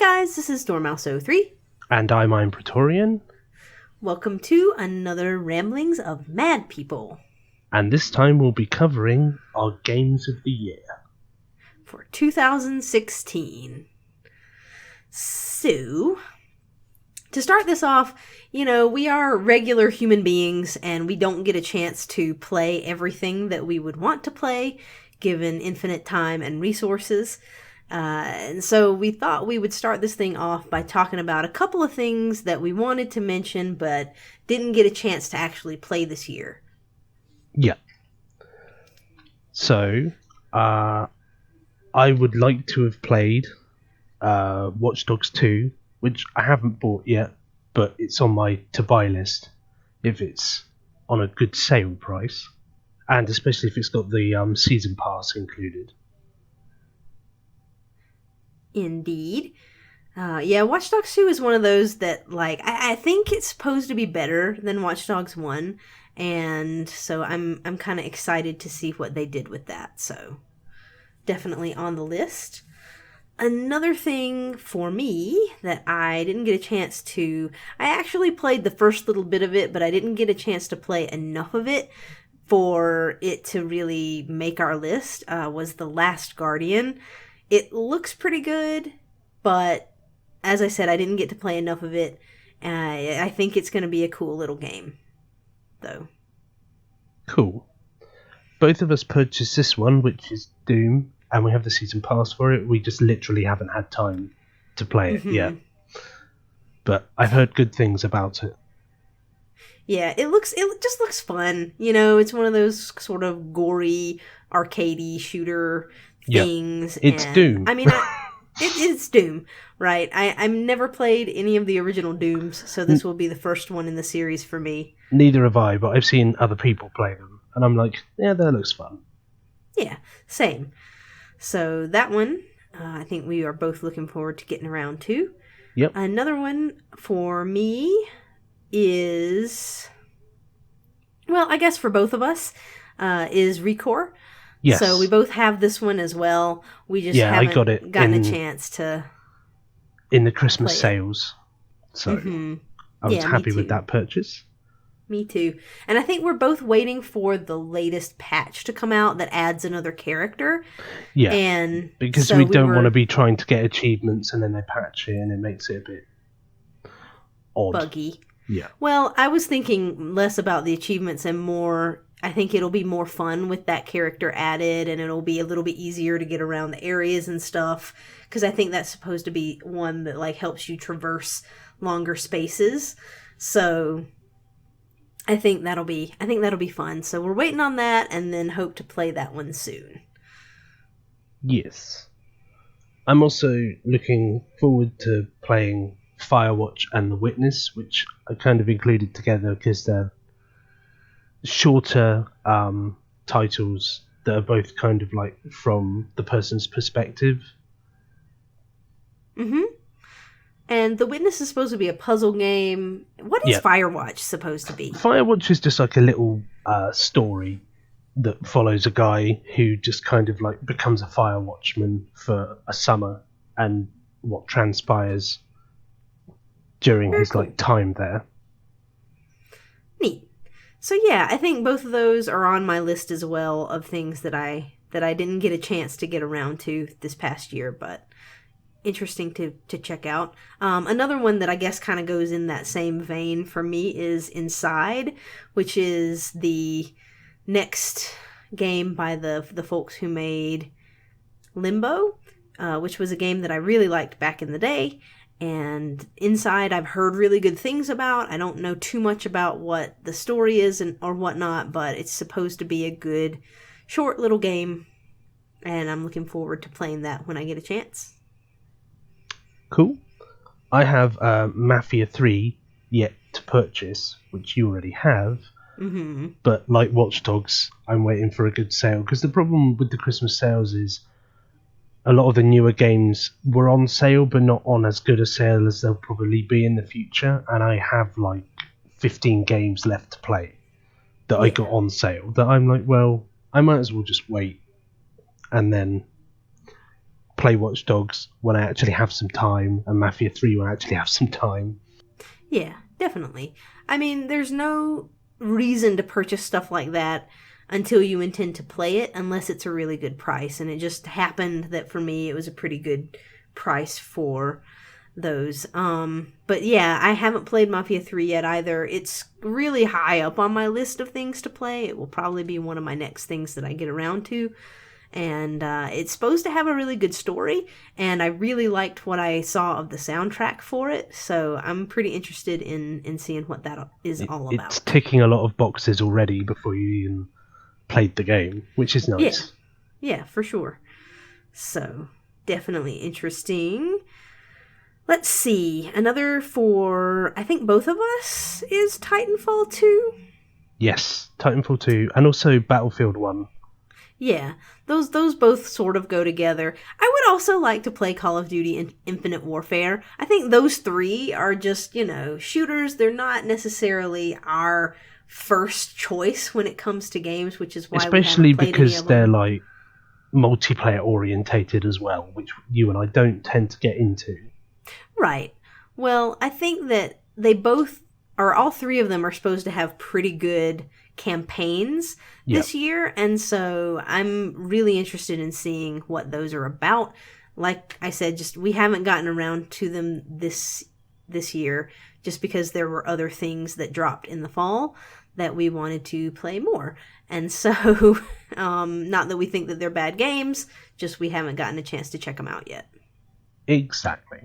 guys, this is Dormouse03. And I'm Iron Praetorian. Welcome to another Ramblings of Mad People. And this time we'll be covering our Games of the Year. For 2016. So, to start this off, we are regular human beings and we don't get a chance to play everything that we would want to play, given infinite time and resources. And so we thought we would start this thing off by talking about a couple of things that we wanted to mention but didn't get a chance to actually play this year. Yeah. So, I would like to have played Watch Dogs 2, which I haven't bought yet, but it's on my to-buy list if it's on a good sale price, and especially if it's got the season pass included. Indeed. Watch Dogs 2 is one of those that, I think it's supposed to be better than Watch Dogs 1, and so I'm kind of excited to see what they did with that, so definitely on the list. Another thing for me that I didn't get a chance to... I actually played the first little bit of it, but I didn't get a chance to play enough of it for it to really make our list, was The Last Guardian. It looks pretty good, but as I said, I didn't get to play enough of it. I think it's going to be a cool little game, though. Cool. Both of us purchased this one, which is Doom, and we have the season pass for it. We just literally haven't had time to play it yet. But I've heard good things about it. Yeah, it just looks fun. It's one of those sort of gory, arcadey shooter things. It's Doom. It's Doom, right? I've never played any of the original Dooms, so this will be the first one in the series for me. Neither have I, but I've seen other people play them, and I'm like, yeah, that looks fun. Yeah, same. So that one, I think we are both looking forward to getting around to. Yep. Another one for me is, well, I guess for both of us, is Recore. Yes. So we both have this one as well. We just haven't gotten a chance to in the Christmas sales. So I was happy with that purchase. Me too. And I think we're both waiting for the latest patch to come out that adds another character. Yeah. And because we don't want to be trying to get achievements and then they patch it and it makes it a bit odd. Buggy. Yeah. Well, I was thinking less about the achievements and more... I think it'll be more fun with that character added, and it'll be a little bit easier to get around the areas and stuff, because I think that's supposed to be one that helps you traverse longer spaces. So I think that'll be fun. So we're waiting on that, and then hope to play that one soon. Yes. I'm also looking forward to playing Firewatch and The Witness, which I kind of included together because they're shorter titles that are both kind of from the person's perspective. And The Witness is supposed to be a puzzle game. What is Firewatch supposed to be? Firewatch is just a little story that follows a guy who just kind of becomes a fire watchman for a summer and what transpires during his time there. Neat. So yeah, I think both of those are on my list as well of things that I didn't get a chance to get around to this past year, but interesting to check out. Another one that I guess kind of goes in that same vein for me is Inside, which is the next game by the folks who made Limbo, which was a game that I really liked back in the day. And Inside, I've heard really good things about. I don't know too much about what the story is or whatnot, but it's supposed to be a good, short little game, and I'm looking forward to playing that when I get a chance. Cool. I have Mafia 3 yet to purchase, which you already have, but like Watch Dogs, I'm waiting for a good sale, because the problem with the Christmas sales is a lot of the newer games were on sale, but not on as good a sale as they'll probably be in the future. And I have 15 games left to play that I got on sale that I'm well, I might as well just wait and then play Watch Dogs when I actually have some time, and Mafia 3 when I actually have some time. Yeah, definitely. I mean, there's no reason to purchase stuff like that until you intend to play it, unless it's a really good price. And it just happened that for me, it was a pretty good price for those. But yeah, I haven't played Mafia 3 yet either. It's really high up on my list of things to play. It will probably be one of my next things that I get around to. And it's supposed to have a really good story, and I really liked what I saw of the soundtrack for it, so I'm pretty interested in seeing what that is all about. It's ticking a lot of boxes already before you even played the game, which is nice. Yeah, for sure. So, definitely interesting. Let's see. Another for, I think both of us, is Titanfall 2? Yes, Titanfall 2, and also Battlefield 1. Yeah, those both sort of go together. I would also like to play Call of Duty Infinite Warfare. I think those three are just, shooters. They're not necessarily our first choice when it comes to games, which is why especially we haven't played because any of they're them. like multiplayer orientated as well, which you and I don't tend to get into. Right. Well, I think that they both, or all three of them, are supposed to have pretty good campaigns this year, and so I'm really interested in seeing what those are about. Like I said, just we haven't gotten around to them this year, just because there were other things that dropped in the fall that we wanted to play more. And so, not that we think that they're bad games, just we haven't gotten a chance to check them out yet. Exactly.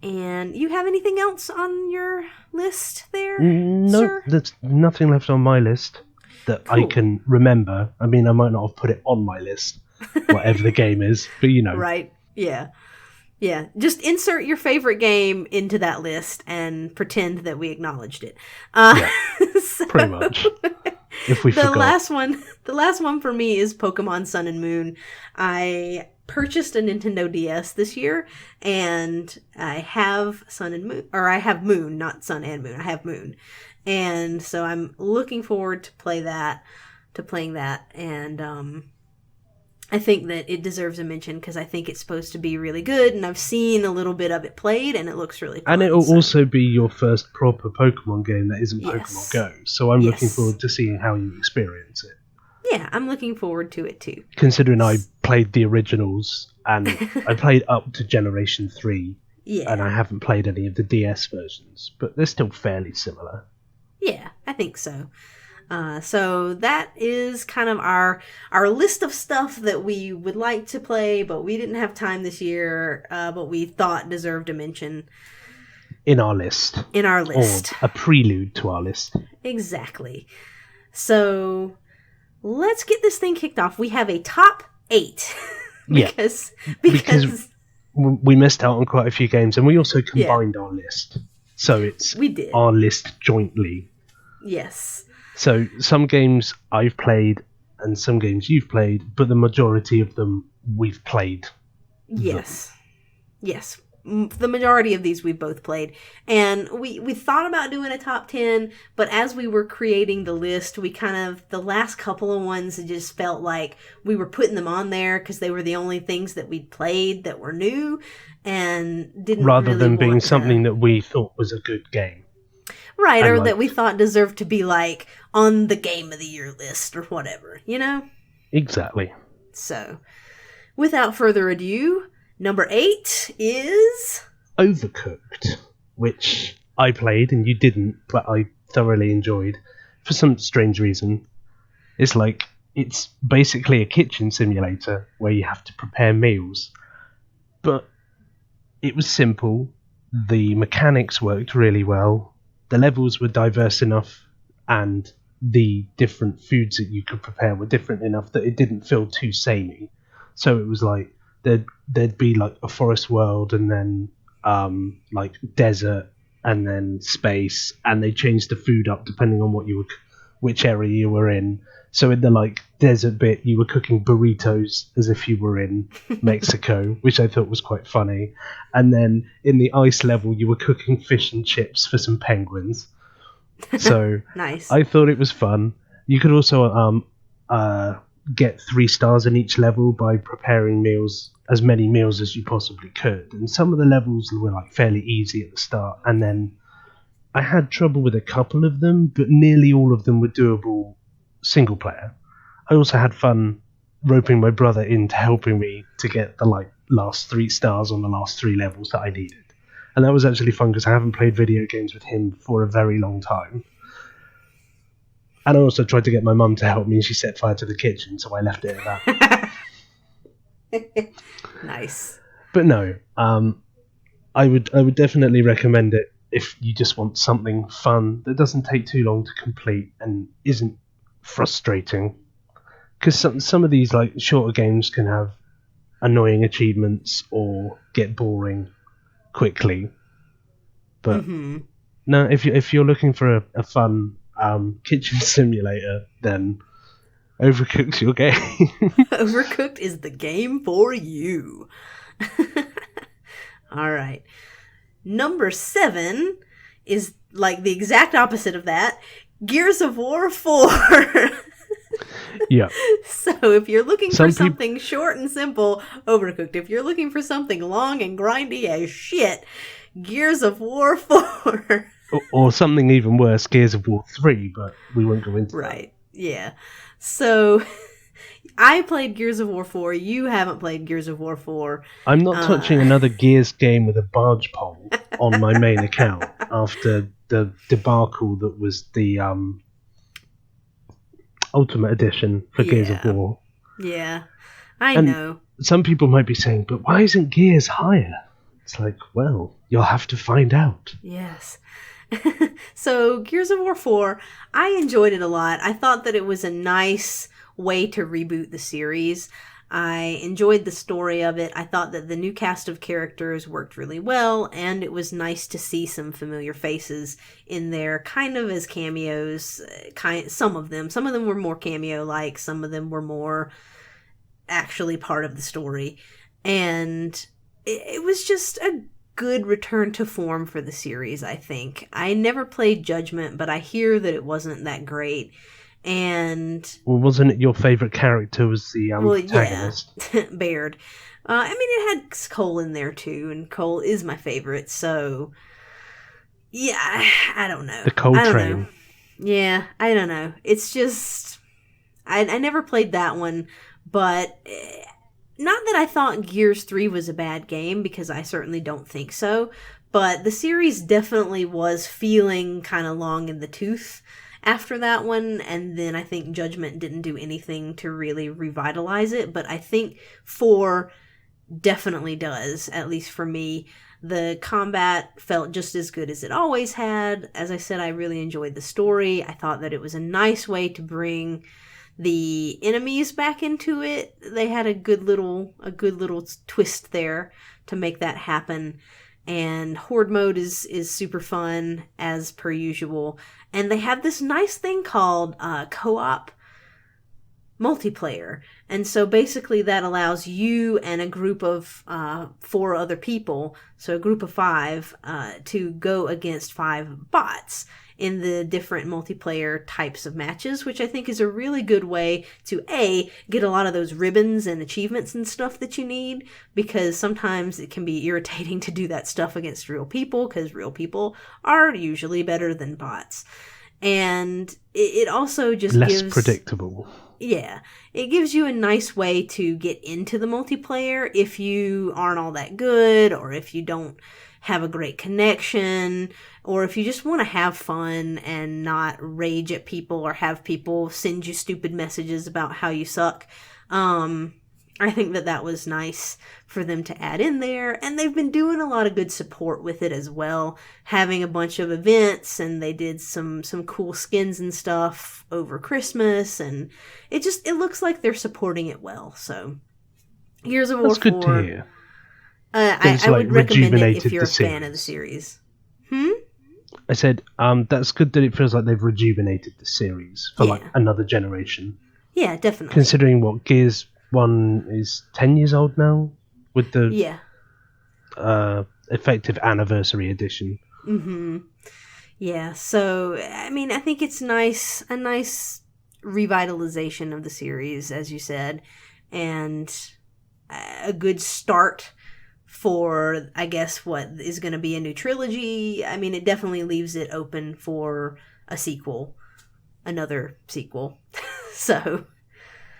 And you have anything else on your list there, No, sir? there's nothing left on my list that I can remember. I mean, I might not have put it on my list, whatever the game is, but Right, yeah. Yeah, just insert your favorite game into that list and pretend that we acknowledged it. Pretty much. If we forgot. The last one for me is Pokemon Sun and Moon. I purchased a Nintendo DS this year, and I have Sun and Moon, or I have Moon, not Sun and Moon. I have Moon, and so I'm looking forward to playing that, and I think that it deserves a mention because I think it's supposed to be really good, and I've seen a little bit of it played, and it looks really fun. And it'll also be your first proper Pokemon game that isn't Pokemon Go, so I'm looking forward to seeing how you experience it. Yeah, I'm looking forward to it too. Considering I played the originals, and I played up to Generation 3, and I haven't played any of the DS versions, but they're still fairly similar. Yeah, I think so. So that is kind of our list of stuff that we would like to play, but we didn't have time this year, but we thought deserved a mention. In our list. Or a prelude to our list. Exactly. So let's get this thing kicked off. We have a top 8. because we missed out on quite a few games, and we also combined our list. So it's our list jointly. Yes. So some games I've played and some games you've played, but the majority of them we've played. Yes. Yes. The majority of these we've both played. And we thought about doing a top 10, but as we were creating the list, we the last couple of ones, it just felt like we were putting them on there because they were the only things that we'd played that were new and didn't rather really than being want something that we thought was a good game. Right, or that we thought deserved to be like on the Game of the Year list or whatever, Exactly. So, without further ado, number 8 is Overcooked, which I played and you didn't, but I thoroughly enjoyed for some strange reason. It's basically a kitchen simulator where you have to prepare meals, but it was simple. The mechanics worked really well. The levels were diverse enough, and the different foods that you could prepare were different enough that it didn't feel too samey. So it was like there'd be like a forest world, and then like desert, and then space, and they changed the food up depending on which area you were in. So in the desert bit, you were cooking burritos as if you were in Mexico, which I thought was quite funny. And then in the ice level, you were cooking fish and chips for some penguins. So nice. I thought it was fun. You could also get 3 stars in each level by preparing meals, as many meals as you possibly could. And some of the levels were like fairly easy at the start, and then I had trouble with a couple of them, but nearly all of them were doable single player. I also had fun roping my brother into helping me to get the last 3 stars on the last 3 levels that I needed. And that was actually fun because I haven't played video games with him for a very long time. And I also tried to get my mum to help me, and she set fire to the kitchen, so I left it at that. Nice. But no, I would definitely recommend it if you just want something fun that doesn't take too long to complete and isn't frustrating. Because some of these shorter games can have annoying achievements or get boring quickly. But no, if you're looking for a fun kitchen simulator, then Overcooked's your game. Overcooked is the game for you. All right. Number 7 is like the exact opposite of that. Gears of War 4. Yeah. So if you're looking for something short and simple, Overcooked. If you're looking for something long and grindy as shit, Gears of War 4. Or something even worse, Gears of War 3, but we won't go into that. Right, yeah. So, I played Gears of War 4, you haven't played Gears of War 4. I'm not touching another Gears game with a barge pole on my main account after the debacle that was the Ultimate Edition for Gears of War. Yeah, I know. Some people might be saying, but why isn't Gears higher? It's like, well, you'll have to find out. Yes. So, Gears of War 4, I enjoyed it a lot. I thought that it was a nice way to reboot the series. I enjoyed the story of it. I thought that the new cast of characters worked really well, and it was nice to see some familiar faces in there, kind of as cameos. Some of them were more cameo-like, some of them were more actually part of the story. And it was just a good return to form for the series, I think. I never played Judgment, but I hear that it wasn't that great. And wasn't it your favorite character was the protagonist? Yeah, Baird. I mean, it had Cole in there too, and Cole is my favorite. So, yeah, I don't know. The Cole train. Yeah, I don't know. It's just I never played that one, but not that I thought Gears 3 was a bad game, because I certainly don't think so. But the series definitely was feeling kind of long in the tooth after that one, and then I think Judgment didn't do anything to really revitalize it, but I think 4 definitely does, at least for me. The combat felt just as good as it always had. As I said, I really enjoyed the story. I thought that it was a nice way to bring the enemies back into it. They had a good little twist there to make that happen. And Horde mode is super fun, as per usual. And they have this nice thing called co-op multiplayer. And so basically that allows you and a group of 4 other people, so a group of 5, to go against 5 bots in the different multiplayer types of matches, which I think is a really good way to get a lot of those ribbons and achievements and stuff that you need, because sometimes it can be irritating to do that stuff against real people, because real people are usually better than bots. And it also just less predictable. Yeah, it gives you a nice way to get into the multiplayer if you aren't all that good, or if you don't have a great connection, or if you just want to have fun and not rage at people or have people send you stupid messages about how you suck. I think that was nice for them to add in there, and they've been doing a lot of good support with it as well, having a bunch of events, and they did some cool skins and stuff over Christmas, and it looks like they're supporting it well. So Gears of War 4. That's good to hear. I would recommend it if you're a fan of the series. I said, that's good that it feels like they've rejuvenated the series for another generation. Yeah, definitely. Considering what Gears 1 is 10 years old now, with the effective anniversary edition. Mm-hmm. Yeah, so, I mean, I think it's a nice revitalization of the series, as you said, and a good start for, I guess, what is going to be a new trilogy. I mean, it definitely leaves it open for a sequel, another sequel. So,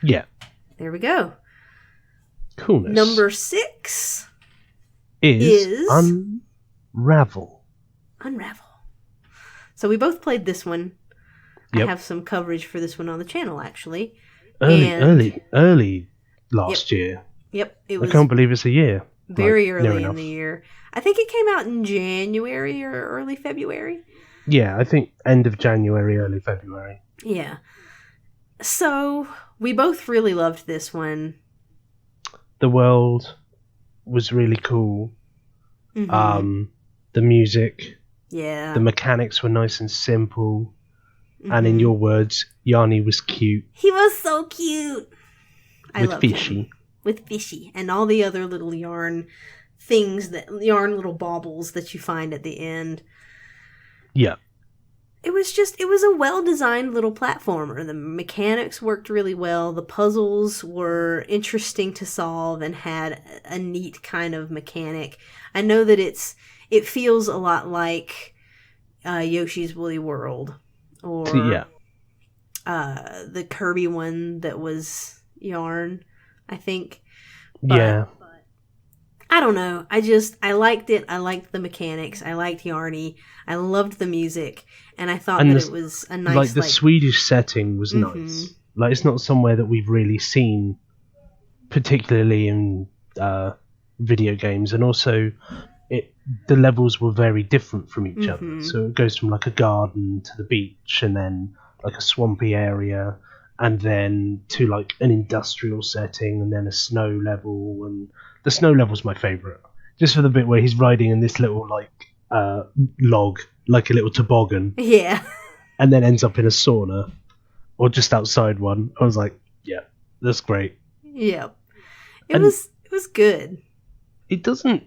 yeah, there we go. Coolness. Number 6 is Unravel. Unravel. So we both played this one. Yep. I have some coverage for this one on the channel, actually. Early last year. Yep, it was. I can't believe it's a year. Very early in the year. I think it came out in January or early February. Yeah, I think end of January, early February. Yeah. So we both really loved this one. The world was really cool. Mm-hmm. The music. Yeah. The mechanics were nice and simple. Mm-hmm. And in your words, Yanni was cute. He was so cute. I loved Fishy. him. With Fishy. And all the other little yarn little baubles that you find at the end. Yeah. It was a well-designed little platformer. The mechanics worked really well. The puzzles were interesting to solve and had a neat kind of mechanic. I know that it feels a lot like Yoshi's Woolly World, or the Kirby one that was yarn, I think. But I don't know. I liked it. I liked the mechanics. I liked Yarny. I loved the music, and I thought that it was a nice. Like the Swedish setting was nice. Like it's not somewhere that we've really seen, particularly in video games, and also the levels were very different from each other. So it goes from like a garden to the beach, and then like a swampy area, and then to like an industrial setting, and then a snow level. And the snow level's my favourite, just for the bit where he's riding in this little like log, like a little toboggan. Yeah. And then ends up in a sauna, or just outside one. I was like, yeah, that's great. Yeah. It was good. It doesn't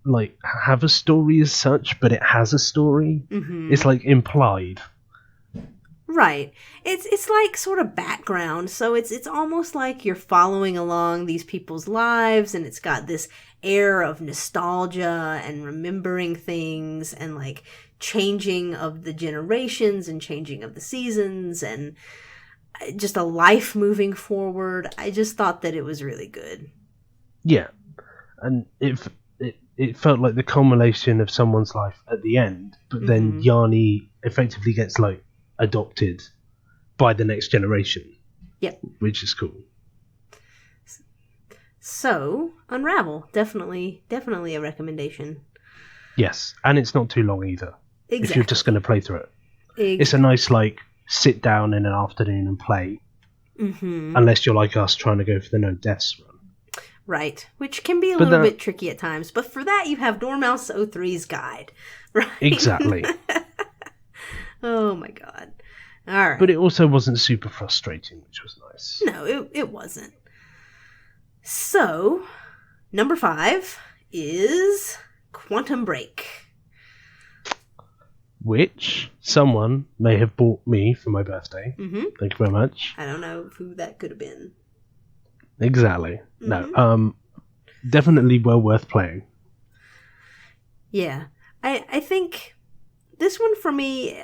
like have a story as such, but it has a story. It's like implied. Right. It's like sort of background. So it's almost like you're following along these people's lives, and it's got this air of nostalgia and remembering things, and like changing of the generations and changing of the seasons, and just a life moving forward. I just thought that it was really good. Yeah. And it felt like the culmination of someone's life at the end, but then Yanni effectively gets like adopted by the next generation. Yep. Which is cool. So, Unravel, definitely a recommendation. Yes, and it's not too long either. Exactly. If you're just going to play through it. It's a nice like sit down in an afternoon and play. Unless you're like us trying to go for the no deaths run. Right, which can be a little bit tricky at times, but for that you have Dormouse03's guide, right? Exactly. Oh my god. All right. But it also wasn't super frustrating, which was nice. No, it wasn't. So, number 5 is Quantum Break. Which someone may have bought me for my birthday. Thank you very much. I don't know who that could have been. Exactly. No. Definitely well worth playing. Yeah. I think this one for me,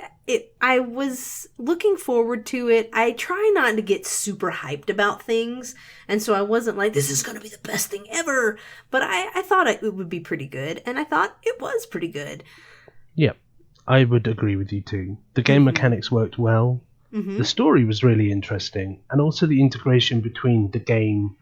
I was looking forward to it. I try not to get super hyped about things, and so I wasn't like, this is going to be the best thing ever. But I thought it would be pretty good, and I thought it was pretty good. Yep. I would agree with you too. The game mechanics worked well. The story was really interesting, and also the integration between the game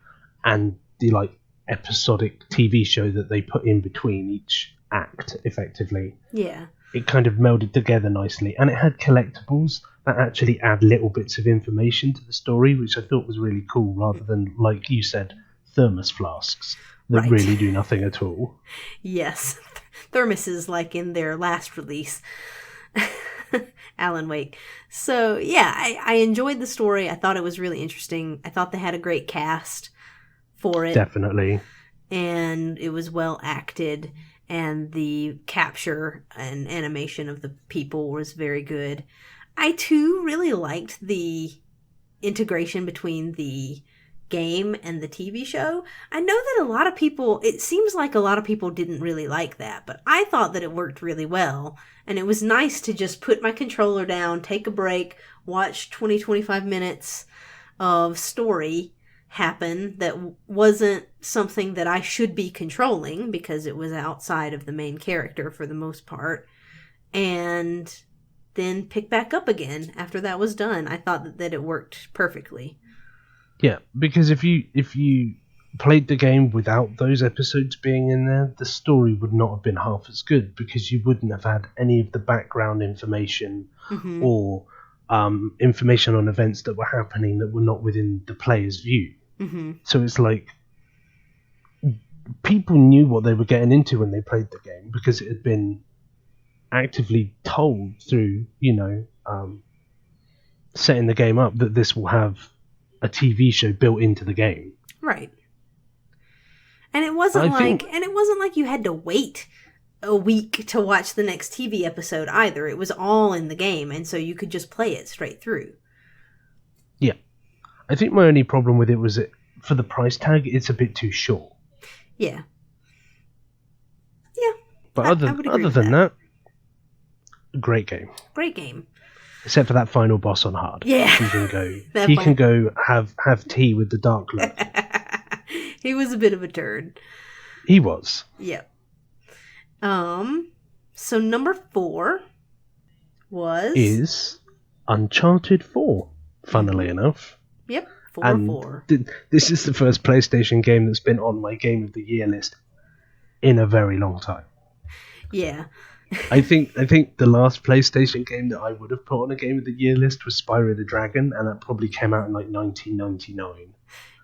and the like episodic TV show that they put in between each act, effectively. Yeah. It kind of melded together nicely, and it had collectibles that actually add little bits of information to the story, which I thought was really cool, rather than, like you said, thermos flasks that really do nothing at all. Yes. Thermoses, like in their last release. Alan Wake. So, yeah, I enjoyed the story. I thought it was really interesting. I thought they had a great cast for it. Definitely. And it was well acted, and the capture and animation of the people was very good. I, too, really liked the integration between the game and the TV show. I know that a lot of people, it seems like a lot of people didn't really like that, but I thought that it worked really well. And it was nice to just put my controller down, take a break, watch 20-25 minutes of story happen that wasn't something that I should be controlling because it was outside of the main character for the most part, and then pick back up again after that was done. I thought that it worked perfectly. Yeah, because if you played the game without those episodes being in there, the story would not have been half as good because you wouldn't have had any of the background information or information on events that were happening that were not within the player's view. So it's like people knew what they were getting into when they played the game because it had been actively told through, setting the game up that this will have a TV show built into the game. Right. And it wasn't like you had to wait a week to watch the next TV episode either. It was all in the game, and so you could just play it straight through. Yeah. I think my only problem with it was that for the price tag, it's a bit too short. Yeah. Yeah. But other than that, great game. Great game. Except for that final boss on hard. Yeah. He can go have tea with the Dark Lord. He was a bit of a turd. He was. Yep. So number 4 is Uncharted 4, funnily enough. Yep, 4. This is the first PlayStation game that's been on my Game of the Year list in a very long time. Yeah. I think the last PlayStation game that I would have put on a Game of the Year list was Spyro the Dragon, and that probably came out in like 1999.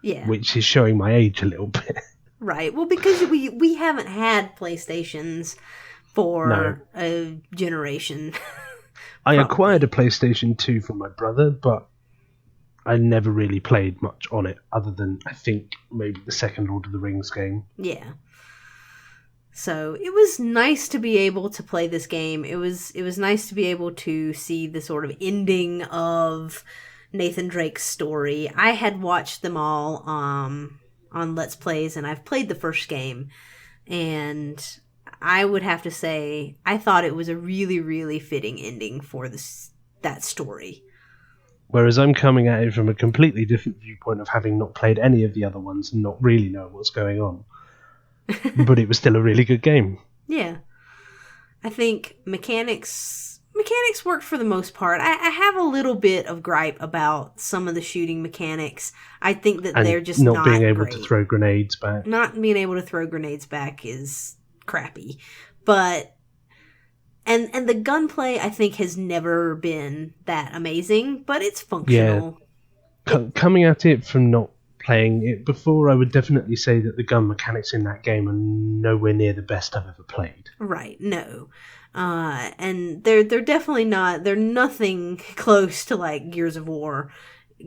Yeah. Which is showing my age a little bit. Right. Well, because we haven't had PlayStations for a generation. I acquired a PlayStation 2 from my brother, but I never really played much on it, other than, I think, maybe the second Lord of the Rings game. Yeah. So it was nice to be able to play this game. It was nice to be able to see the sort of ending of Nathan Drake's story. I had watched them all on Let's Plays, and I've played the first game, and I would have to say I thought it was a really, really fitting ending for that story. Whereas I'm coming at it from a completely different viewpoint of having not played any of the other ones and not really know what's going on. But it was still a really good game. Yeah. I think mechanics worked for the most part. I have a little bit of gripe about some of the shooting mechanics. I think that they're just not being able great. to throw grenades back. Not being able to throw grenades back is crappy. But and the gunplay I think has never been that amazing, but it's functional. Yeah. Coming at it from not playing it before, I would definitely say that the gun mechanics in that game are nowhere near the best I've ever played. Right, no. And they're definitely not, they're nothing close to like Gears of War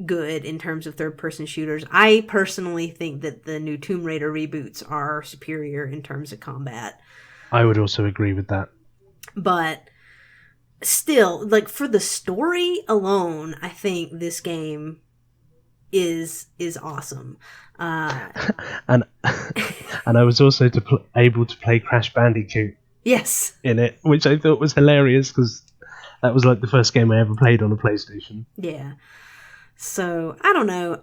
good in terms of third-person shooters. I personally think that the new Tomb Raider reboots are superior in terms of combat. I would also agree with that. But still, like for the story alone, I think this game is awesome. And I was also able to play Crash Bandicoot. Yes. In it, which I thought was hilarious because that was like the first game I ever played on a PlayStation. Yeah. So, I don't know.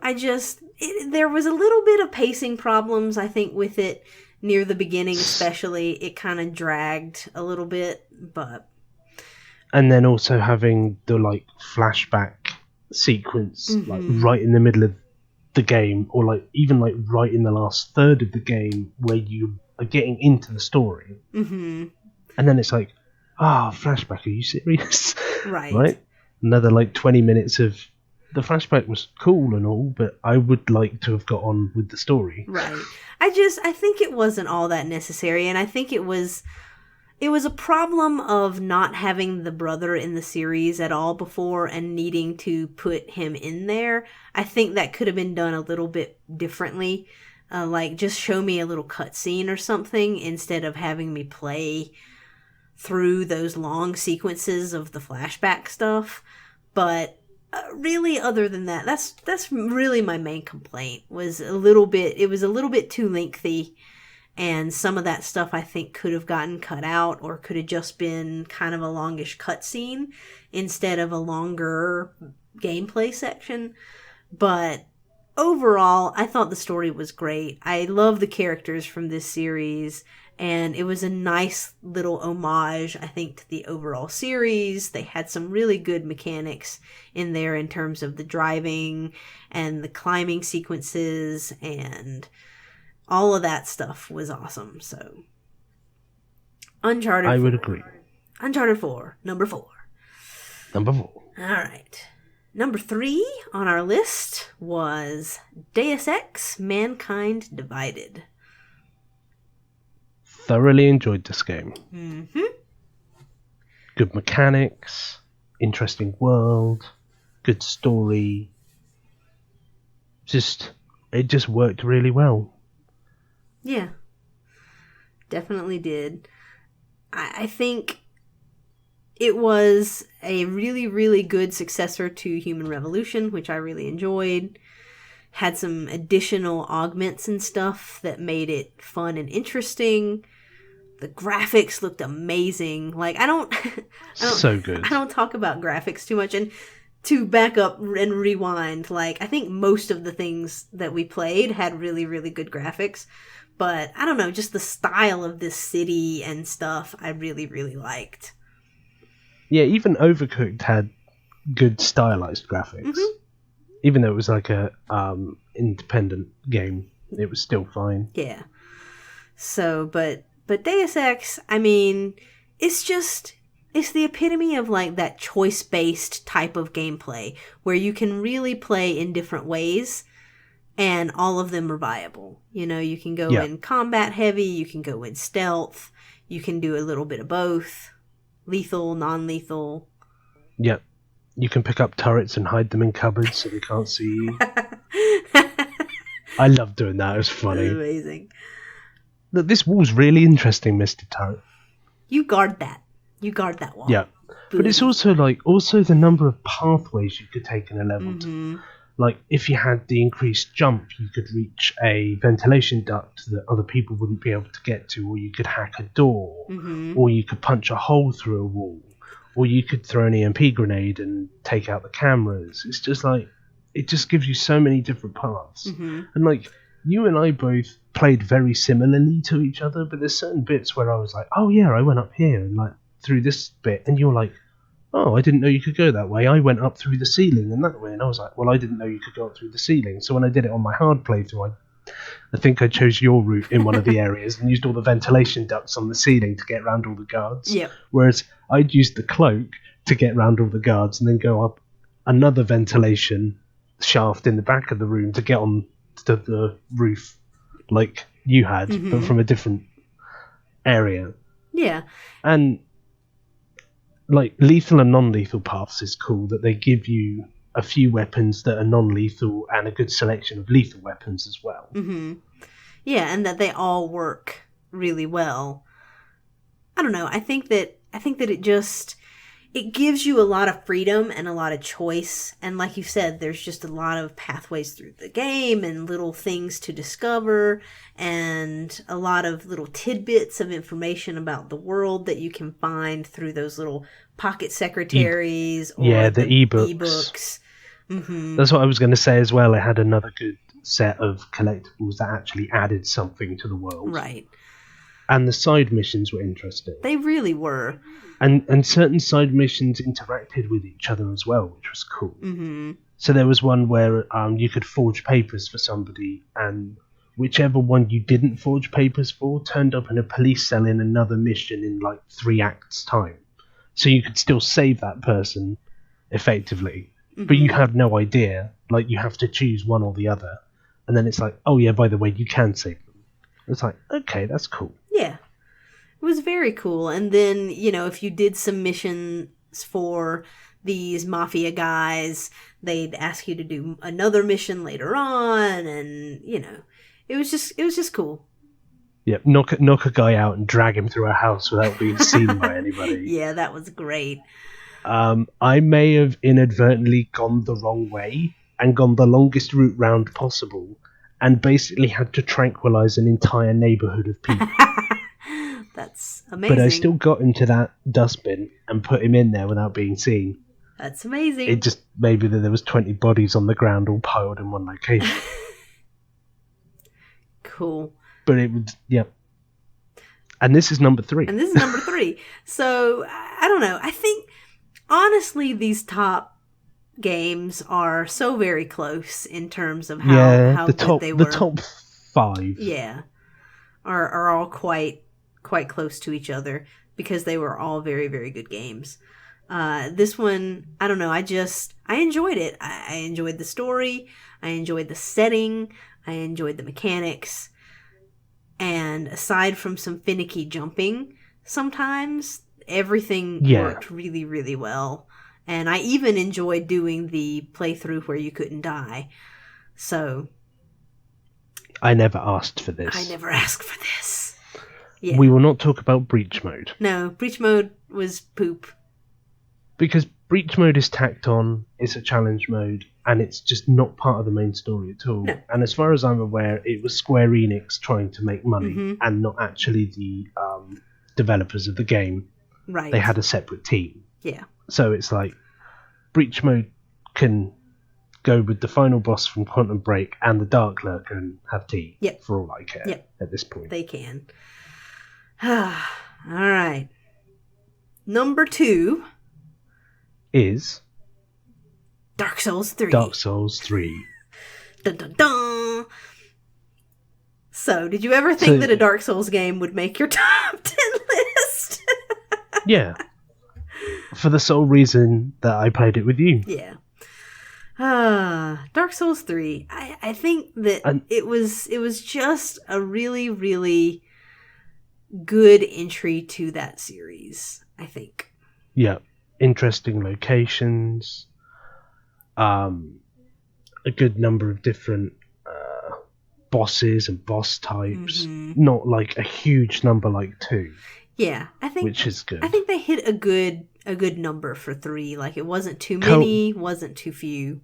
There was a little bit of pacing problems, I think, with it near the beginning, especially. It kind of dragged a little bit, but... And then also having the, like, flashback sequence, like, right in the middle of the game, or, like, even, like, right in the last third of the game, where you are getting into the story. Mm-hmm. And then it's like, flashback, are you serious? Right? Another, like, 20 minutes of... The flashback was cool and all, but I would like to have got on with the story. Right. I think it wasn't all that necessary, and I think it was a problem of not having the brother in the series at all before and needing to put him in there. I think that could have been done a little bit differently. Like, just show me a little cutscene or something instead of having me play through those long sequences of the flashback stuff. But Really, other than that, that's really my main complaint. It was a little bit too lengthy, and some of that stuff I think could have gotten cut out, or could have just been kind of a longish cutscene instead of a longer gameplay section. But overall, I thought the story was great. I love the characters from this series, and it was a nice little homage, I think, to the overall series. They had some really good mechanics in there in terms of the driving and the climbing sequences, and all of that stuff was awesome. So, Uncharted 4. I would agree. Uncharted 4, number 4. Number 4. All right. Number 3 on our list was Deus Ex: Mankind Divided. Thoroughly enjoyed this game. Mm-hmm. Good mechanics, interesting world, good story. It just worked really well. Yeah. Definitely did. I think it was a really, really good successor to Human Revolution, which I really enjoyed. Had some additional augments and stuff that made it fun and interesting. The graphics looked amazing. Like, I don't so good. I don't talk about graphics too much. And to back up and rewind, like, I think most of the things that we played had really, really good graphics. But I don't know, just the style of this city and stuff I really, really liked. Yeah, even Overcooked had good stylized graphics. Mm-hmm. Even though it was like a independent game, it was still fine. Yeah. So, but Deus Ex, I mean, it's the epitome of like that choice-based type of gameplay where you can really play in different ways and all of them are viable. You know, you can go in combat heavy, you can go in stealth, you can do a little bit of both, lethal, non-lethal. Yep. You can pick up turrets and hide them in cupboards so they can't see you. I love doing that. It was funny. That's amazing. Look, this wall's really interesting, Mr. Turret. You guard that. You guard that wall. Yeah. Boom. But it's also the number of pathways you could take in a level. Mm-hmm. Like, if you had the increased jump, you could reach a ventilation duct that other people wouldn't be able to get to, or you could hack a door, mm-hmm. or you could punch a hole through a wall, or you could throw an EMP grenade and take out the cameras. It's just like, it just gives you so many different paths. Mm-hmm. And like, you and I both played very similarly to each other, but there's certain bits where I was like, oh yeah, I went up here and like through this bit, and you're like, oh, I didn't know you could go that way. I went up through the ceiling and that way, and I was like, well, I didn't know you could go up through the ceiling. So when I did it on my hard playthrough, I think I chose your route in one of the areas and used all the ventilation ducts on the ceiling to get around all the guards. Yep. Whereas I'd use the cloak to get around all the guards and then go up another ventilation shaft in the back of the room to get on to the roof like you had, mm-hmm. but from a different area. Yeah. And like lethal and non-lethal paths is cool, that they give you a few weapons that are non-lethal and a good selection of lethal weapons as well. Mm-hmm. Yeah, and that they all work really well. I don't know. I think that it gives you a lot of freedom and a lot of choice. And like you said, there's just a lot of pathways through the game and little things to discover and a lot of little tidbits of information about the world that you can find through those little pocket secretaries or the ebooks. Mm-hmm. That's what I was going to say as well. It had another good set of collectibles that actually added something to the world. Right. And the side missions were interesting. They really were. And certain side missions interacted with each other as well, which was cool. Mm-hmm. So there was one where you could forge papers for somebody, and whichever one you didn't forge papers for turned up in a police cell in another mission in like 3 acts' time. So you could still save that person effectively, mm-hmm. but you have no idea. Like, you have to choose one or the other. And then it's like, oh yeah, by the way, you can save them. It's like, okay, that's cool. Yeah. It was very cool. And then, you know, if you did some missions for these mafia guys, they'd ask you to do another mission later on, and, you know, it was just cool. Yeah, knock a guy out and drag him through a house without being seen by anybody. Yeah, that was great. I may have inadvertently gone the wrong way and gone the longest route round possible and basically had to tranquilize an entire neighborhood of people. That's amazing. But I still got into that dustbin and put him in there without being seen. That's amazing. It just maybe that there was 20 bodies on the ground all piled in one location. Cool. But it was, yeah. And this is number 3. So, I don't know. I think, honestly, these top games are so very close in terms of how good they were. The top 5. Yeah. Are all quite close to each other because they were all very, very good games. This one, I don't know, I enjoyed it. I enjoyed the story. I enjoyed the setting. I enjoyed the mechanics. And aside from some finicky jumping, sometimes everything worked really, really well. And I even enjoyed doing the playthrough where you couldn't die. So I never asked for this. I never asked for this. Yeah. We will not talk about breach mode. No, breach mode was poop. Because breach mode is tacked on, it's a challenge mode, and it's just not part of the main story at all. No. And as far as I'm aware, it was Square Enix trying to make money and not actually the developers of the game. Right. They had a separate team. Yeah. So it's like, breach mode can go with the final boss from Quantum Break and the Dark Lurker and have tea. Yep. For all I care at this point. They can. All right. Number 2 is Dark Souls 3. Dark Souls 3. Dun, dun, dun. So, did you ever think that a Dark Souls game would make your top 10 list? Yeah. For the sole reason that I played it with you. Yeah. Dark Souls 3. I think that it was just a really, really good entry to that series, I think. Yeah. Interesting locations. A good number of different bosses and boss types. Not like a huge number like 2. Yeah, I think, which is good. I think they hit a good number for 3. Like, it wasn't too many, wasn't too few.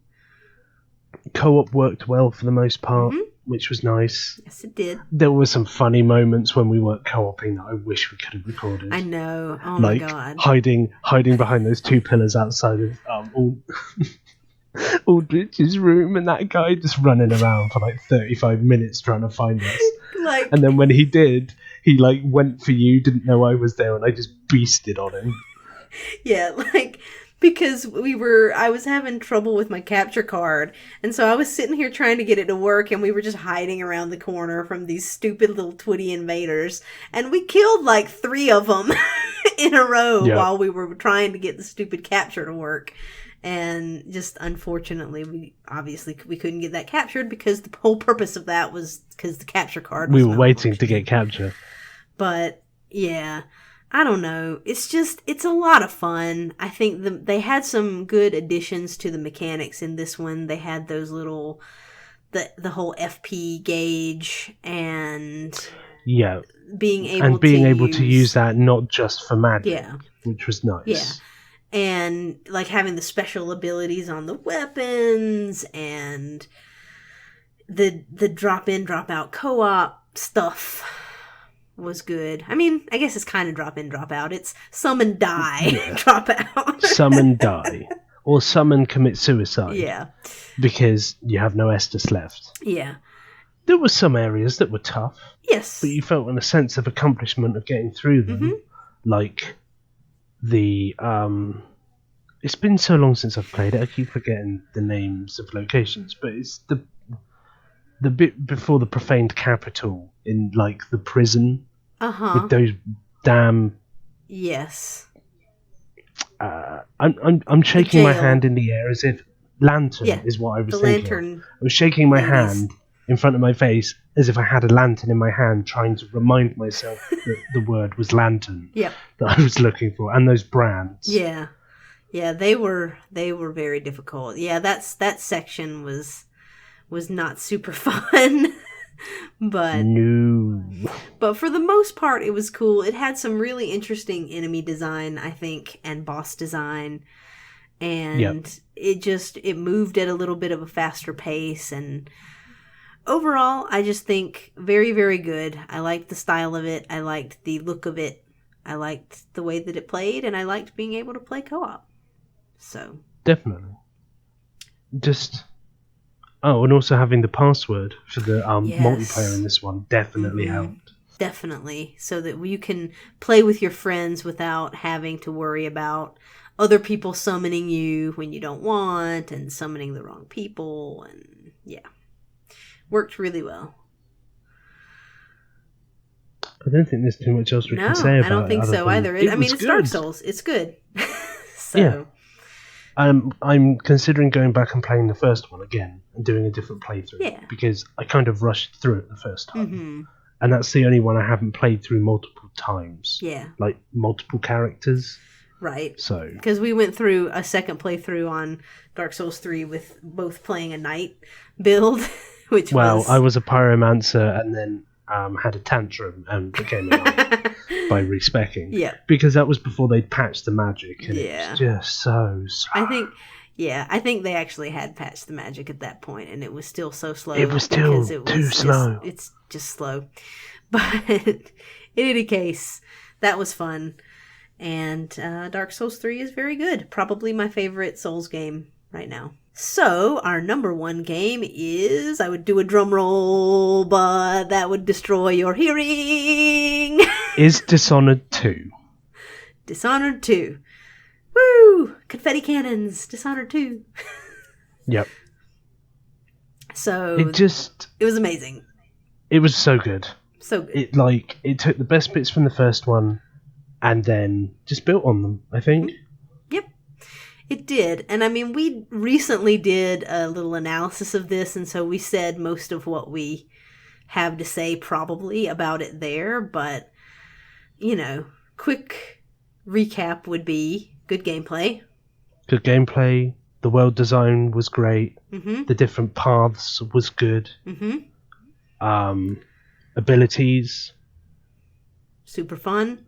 Co-op worked well for the most part, which was nice. Yes, it did. There were some funny moments when we weren't co-oping that I wish we could have recorded. I know. Oh like, my god. Hiding behind those 2 pillars outside of Aldrich's room, and that guy just running around for like 35 minutes trying to find us. And then when he did, he like went for you, didn't know I was there, and I just beasted on him. Yeah, like, because I was having trouble with my capture card, and so I was sitting here trying to get it to work, and we were just hiding around the corner from these stupid little Twitty invaders, and we killed like 3 of them in a row while we were trying to get the stupid capture to work. And just unfortunately, we couldn't get that captured because the whole purpose of that was because the capture card was we were waiting to get capture. But yeah, I don't know. It's a lot of fun. I think they had some good additions to the mechanics in this one. They had those little, the whole FP gauge and being able to use that not just for magic, which was nice. Yeah. And like having the special abilities on the weapons and the drop in, drop out co-op stuff was good. I mean, I guess it's kind of drop in, drop out. It's summon, die, drop out. Summon, die. Or summon, commit suicide. Yeah. Because you have no Estus left. Yeah. There were some areas that were tough. Yes. But you felt a sense of accomplishment of getting through them. Like the it's been so long since I've played it, I keep forgetting the names of locations, but it's the bit before the profaned capital in like the prison with those damn I'm shaking my hand in the air as if lantern is what I was thinking. Lantern. I was shaking my hand in front of my face as if I had a lantern in my hand, trying to remind myself that the word was lantern that I was looking for, and those brands. Yeah, they were very difficult. Yeah, that section was not super fun. But no. But for the most part, it was cool. It had some really interesting enemy design, I think, and boss design. And it moved at a little bit of a faster pace. And overall, I just think very, very good. I liked the style of it. I liked the look of it. I liked the way that it played. And I liked being able to play co-op. So. Definitely. Just... Oh, and also having the password for the multiplayer in this one definitely helped. Definitely. So that you can play with your friends without having to worry about other people summoning you when you don't want and summoning the wrong people. And yeah. Worked really well. I don't think there's too much else we can say about it. I don't think so either. It's Dark Souls. It's good. So... Yeah. I'm considering going back and playing the first one again and doing a different playthrough because I kind of rushed through it the first time, and that's the only one I haven't played through multiple times. Yeah, like multiple characters. Right. So because we went through a second playthrough on Dark Souls 3 with both playing a knight build, which I was a pyromancer and then had a tantrum and became a knight by respecking. Yeah. Because that was before they'd patched the magic. And it was just so slow. I think they actually had patched the magic at that point, and it was still so slow. It was still too slow. It's just slow. But in any case, that was fun. And Dark Souls 3 is very good. Probably my favorite Souls game right now. So, our number one game is... I would do a drum roll, but that would destroy your hearing. Is Dishonored 2. Dishonored 2. Woo! Confetti cannons. Dishonored 2. Yep. So... It was amazing. It was so good. So good. It took the best bits from the first one and then just built on them, I think. Yep. It did. And we recently did a little analysis of this, and so we said most of what we have to say probably about it there, but, quick recap would be good gameplay. Good gameplay. The world design was great. Mm-hmm. The different paths was good. Mm-hmm. Abilities. Super fun.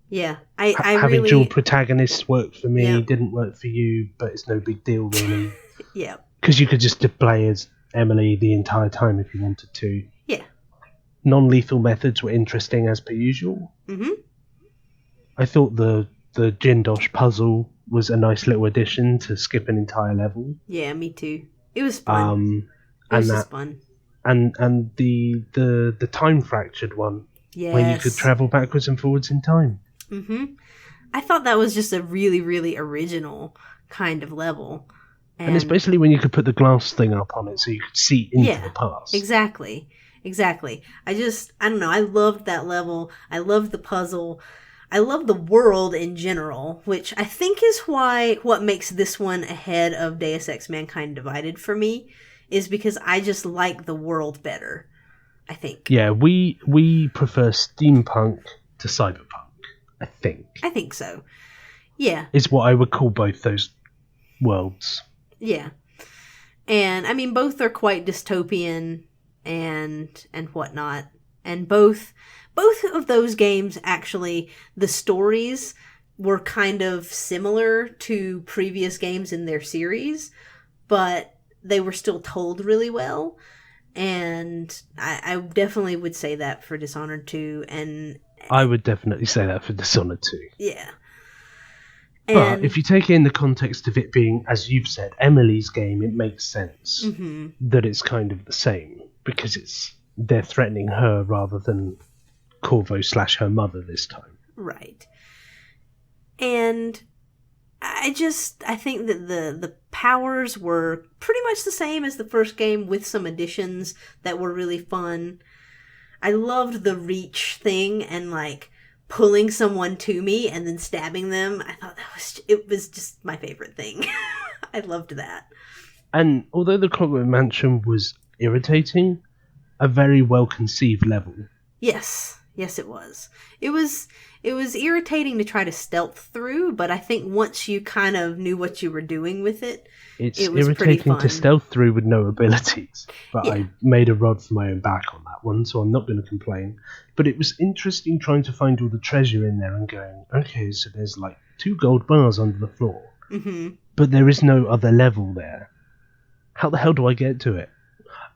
Yeah, having dual protagonists worked for me, didn't work for you, but it's no big deal really. Yeah, because you could just play as Emily the entire time if you wanted to. Yeah. Non-lethal methods were interesting as per usual. Mm-hmm. I thought the Jindosh puzzle was a nice little addition to skip an entire level. Yeah, me too. It was fun. It was just fun. And the time fractured one. Yes. Where you could travel backwards and forwards in time. Mm-hmm. I thought that was just a really, really original kind of level. And especially when you could put the glass thing up on it so you could see into the past. Exactly. I don't know. I loved that level. I loved the puzzle. I love the world in general, which I think is what makes this one ahead of Deus Ex Mankind Divided for me, is because I just like the world better. I think. Yeah, we prefer steampunk to cyberpunk, I think. I think so. Yeah. Is what I would call both those worlds. Yeah. And both are quite dystopian and whatnot. And both of those games, actually, the stories were kind of similar to previous games in their series, but they were still told really well. And I definitely would say that for Dishonored 2. And I would definitely say that for Dishonored 2. Yeah. But if you take it in the context of it being, as you've said, Emily's game, it makes sense that it's kind of the same. Because they're threatening her rather than Corvo / her mother this time. Right. And I think that the powers were pretty much the same as the first game with some additions that were really fun. I loved the reach thing and pulling someone to me and then stabbing them. I thought it was just my favorite thing. I loved that. And although the Clockwork Mansion was irritating, a very well conceived level. Yes. Yes, it was. It was irritating to try to stealth through, but I think once you kind of knew what you were doing with it, it's it was pretty irritating fun. to stealth through with no abilities. But Yeah. I made a rod for my own back on that one, so I'm not going to complain. But it was interesting trying to find all the treasure in there and going, okay, so there's like 2 gold bars under the floor. Mm-hmm. But there is no other level there. How the hell do I get to it?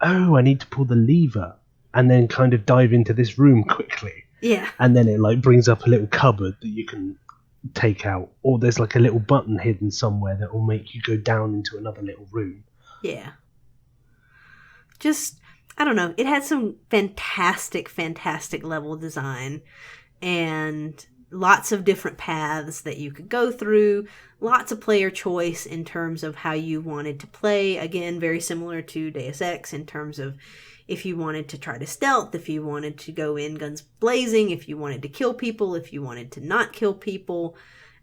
Oh, I need to pull the lever and then kind of dive into this room quickly. Yeah. And then it like brings up a little cupboard that you can take out. Or there's like a little button hidden somewhere that will make you go down into another little room. Yeah. Just, I don't know. It had some fantastic level design. And lots of different paths that you could go through. Lots of player choice in terms of how you wanted to play. Again, very similar to Deus Ex in terms of if you wanted to try to stealth, if you wanted to go in guns blazing, if you wanted to kill people, if you wanted to not kill people.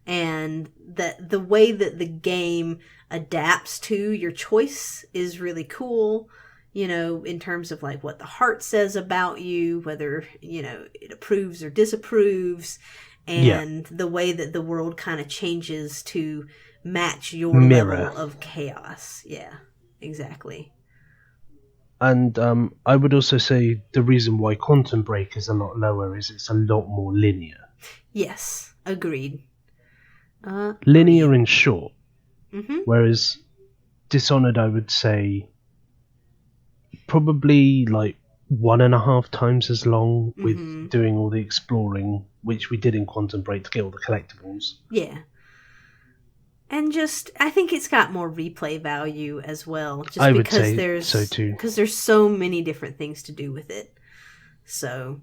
And the way that the game adapts to your choice is really cool. You know, in terms of like what the heart says about you, whether, you know, it approves or disapproves. And the way that the world kind of changes to match your level of chaos. Yeah, exactly. And I would also say the reason why Quantum Break is a lot lower is it's a lot more linear. Yes, agreed. Linear and short. Mm-hmm. Whereas Dishonored, I would say, probably like 1.5 times as long with doing all the exploring, which we did in Quantum Break to get all the collectibles. Yeah. And just, I think it's got more replay value as well. Just I would because say there's, so too. Because there's so many different things to do with it. So,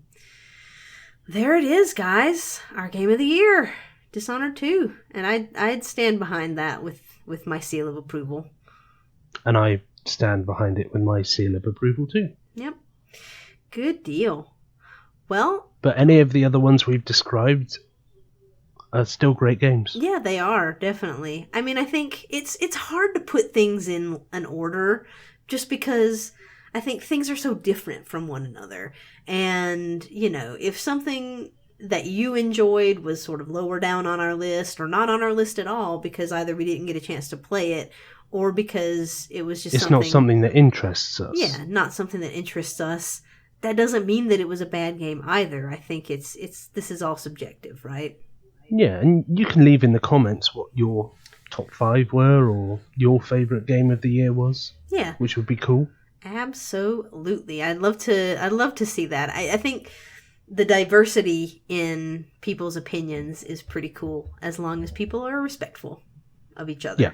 there it is, guys. Our game of the year. Dishonored 2. And I'd stand behind that with my seal of approval. And I stand behind it with my seal of approval too. Yep. Good deal. Well... But any of the other ones we've described are still great games. Yeah, they are, definitely. I mean, I think it's hard to put things in an order just because I think things are so different from one another. And, you know, if something that you enjoyed was sort of lower down on our list or not on our list at all because either we didn't get a chance to play it or because it was just not something that interests us. Yeah, not something that interests us. That doesn't mean that it was a bad game either. I think this is all subjective, right? Yeah, and you can leave in the comments what your top 5 were or your favourite game of the year was. Yeah. Which would be cool. Absolutely. I'd love to see that. I think the diversity in people's opinions is pretty cool as long as people are respectful of each other. Yeah.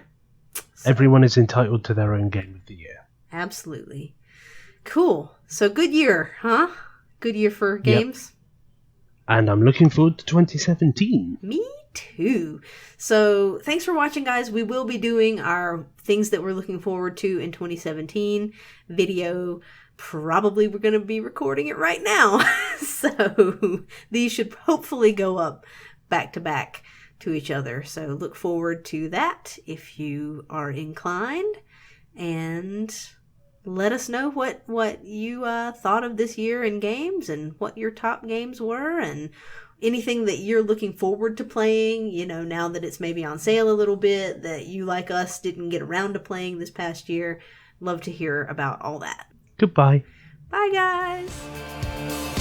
So. Everyone is entitled to their own game of the year. Absolutely. Cool. So good year, huh? Good year for games. Yep. And I'm looking forward to 2017. Me too. So thanks for watching, guys. We will be doing our things that we're looking forward to in 2017 video. Probably we're going to be recording it right now. So these should hopefully go up back to back to each other. So look forward to that if you are inclined. And let us know what you thought of this year in games and what your top games were and anything that you're looking forward to playing, you know, now that it's maybe on sale a little bit that you, like us, didn't get around to playing this past year. Love to hear about all that. Goodbye. Bye, guys.